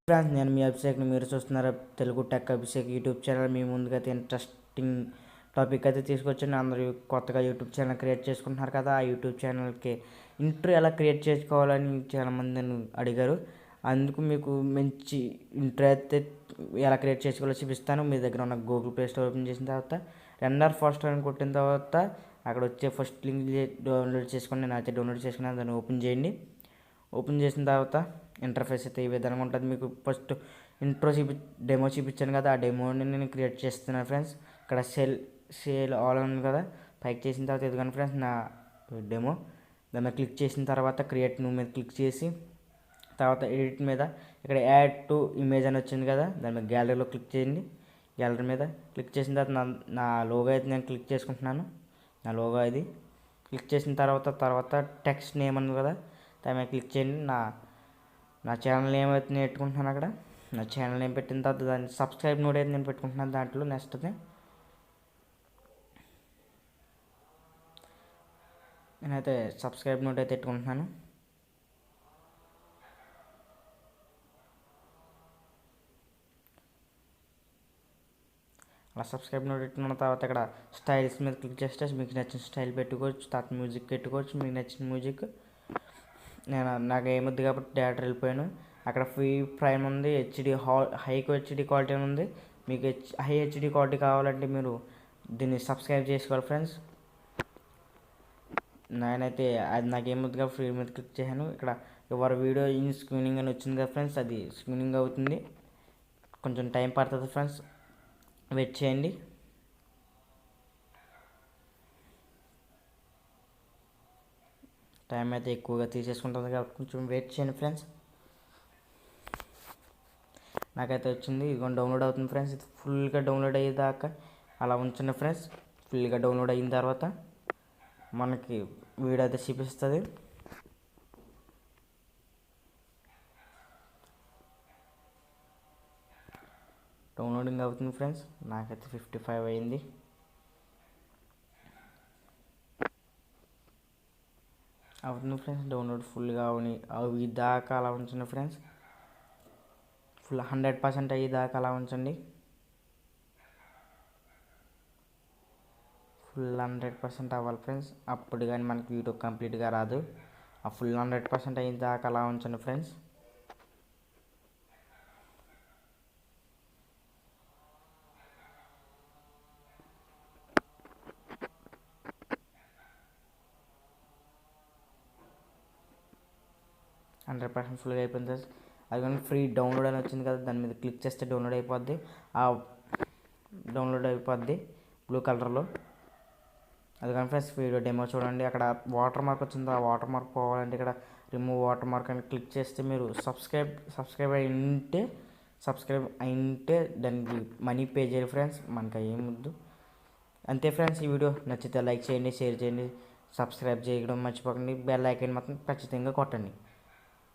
Friends, నేను మీ అభిషేక్ని. మీరు చూస్తున్నారు Telugu tech Abhishek YouTube channel. మీ ముందుకైతే ఇంట్రెస్టింగ్ టాపిక్ అయితే తీసుకొచ్చాను. అందరూ కొత్తగా యూట్యూబ్ ఛానల్ క్రియేట్ చేసుకుంటున్నారు కదా, ఆ యూట్యూబ్ ఛానల్కి ఇంట్రో ఎలా క్రియేట్ చేసుకోవాలని చాలామంది నన్ను అడిగారు. అందుకు మీకు మంచి ఇంట్రో అయితే ఎలా క్రియేట్ చేసుకోవాలో చూపిస్తాను. మీ దగ్గర ఉన్న గూగుల్ ప్లే స్టోర్ ఓపెన్ చేసిన తర్వాత రెండర్ ఫస్ట్ అని కొట్టిన తర్వాత అక్కడ వచ్చే ఫస్ట్ లింక్ డౌన్లోడ్ చేసుకోండి. నేనైతే డౌన్లోడ్ చేసుకున్నాను, దాన్ని ఓపెన్ చేయండి. ఓపెన్ చేసిన తర్వాత ఇంటర్ఫేస్ అయితే ఈ విధంగా ఉంటుంది. మీకు ఫస్ట్ ఇంట్రో డెమో చూపించాను కదా, ఆ డెమోని నేను క్రియేట్ చేస్తున్నాను ఫ్రెండ్స్. ఇక్కడ సేల్ ఆల్ ఉంది కదా, పైకి చేసిన తర్వాత ఇదిగోండి ఫ్రెండ్స్ నా డెమో. దాని మీద క్లిక్ చేసిన తర్వాత క్రియేట్ న్యూ మీద క్లిక్ చేసి తర్వాత ఎడిట్ మీద ఇక్కడ యాడ్ టు ఇమేజ్ అని వచ్చింది కదా, దాని మీద గ్యాలరీలో క్లిక్ చేయండి. గ్యాలరీ మీద క్లిక్ చేసిన తర్వాత నా లోగో అయితే నేను క్లిక్ చేసుకుంటున్నాను. నా లోగో ఇది క్లిక్ చేసిన తర్వాత టెక్స్ట్ నేమ్ ఉంది కదా, దాని మీద క్లిక్ చేయండి. నా ఛానల్ నేమ్ అయితే నేను పెట్టుకుంటున్నాను. అక్కడ నా ఛానల్ నేమ్ పెట్టిన తర్వాత దాన్ని సబ్స్క్రైబ్ నోట్ అయితే నేను పెట్టుకుంటున్నాను. దాంట్లో నెక్స్ట్ది నేనైతే సబ్స్క్రైబ్ నోట్ అయితే పెట్టుకుంటున్నాను. అలా సబ్స్క్రైబ్ నోట్ పెట్టుకున్న తర్వాత ఇక్కడ స్టైల్స్ మీద క్లిక్ చేస్తే మీకు నచ్చిన స్టైల్ పెట్టుకోవచ్చు. తర్వాత మ్యూజిక్ పెట్టుకోవచ్చు, మీకు నచ్చిన మ్యూజిక్. నాకు ఏమొద్దు కాబట్టి డైరెక్ట్ వెళ్ళిపోయాను. అక్కడ ఫ్రీ ప్రైమ్ ఉంది, హెచ్డి క్వాలిటీ ఉంది. మీకు హై హెచ్డి క్వాలిటీ కావాలంటే మీరు దీన్ని సబ్స్క్రైబ్ చేసుకోవాలి ఫ్రెండ్స్. నేనైతే అది నాకేమొద్దుగా ఫ్రీ మీద క్లిక్ చేశాను. ఇక్కడ ఎవరి వీడియో ఇన్ స్క్రీనింగ్ అని వచ్చింది కదా ఫ్రెండ్స్, అది స్క్రీనింగ్ అవుతుంది. కొంచెం టైం పడుతుంది ఫ్రెండ్స్, వెయిట్ చేయండి. టైం అయితే ఎక్కువగా తీసేసుకుంటుంది కాబట్టి కొంచెం వెయిట్ చేయండి ఫ్రెండ్స్. నాకైతే వచ్చింది, ఇదిగోండి డౌన్లోడ్ అవుతుంది ఫ్రెండ్స్. ఇది ఫుల్గా డౌన్లోడ్ అయ్యేదాకా అలా ఉంచండి ఫ్రెండ్స్. ఫుల్గా డౌన్లోడ్ అయిన తర్వాత మనకి వీడియో అయితే చూపిస్తుంది. డౌన్లోడింగ్ అవుతుంది ఫ్రెండ్స్. నాకైతే 55 అయింది. అవుతుంది ఫ్రెండ్స్, డౌన్లోడ్ ఫుల్గా అవి దాకా అలా ఉంచండి ఫ్రెండ్స్. ఫుల్ 100% అయ్యేదాకా అలా ఉంచండి. ఫుల్ 100% అవ్వాలి ఫ్రెండ్స్, అప్పుడు కానీ మనకి వీడియో కంప్లీట్గా రాదు. ఆ ఫుల్ 100% అయిన దాకా అలా ఉంచండి ఫ్రెండ్స్. ఫుల్గా అయిపోయింది. అది కానీ ఫ్రీ డౌన్లోడ్ అని వచ్చింది కదా, దాని మీద క్లిక్ చేస్తే డౌన్లోడ్ అయిపోద్ది. డౌన్లోడ్ అయిపోద్ది బ్లూ కలర్లో. అది కానీ ఫ్రెండ్స్ వీడియో డెమో చూడండి. అక్కడ వాటర్ మార్క్ వచ్చింది, ఆ వాటర్ మార్క్ పోవాలంటే ఇక్కడ రిమూవ్ వాటర్ మార్క్ అని క్లిక్ చేస్తే మీరు సబ్స్క్రైబ్ అయింటే దానికి మనీ పే చేయాలి ఫ్రెండ్స్. మనకి ఏముద్దు. అంతే ఫ్రెండ్స్, ఈ వీడియో నచ్చితే లైక్ చేయండి, షేర్ చేయండి, సబ్స్క్రైబ్ చేయడం మర్చిపోకండి. బెల్ ఐకాన్ మాత్రం ఖచ్చితంగా కొట్టండి.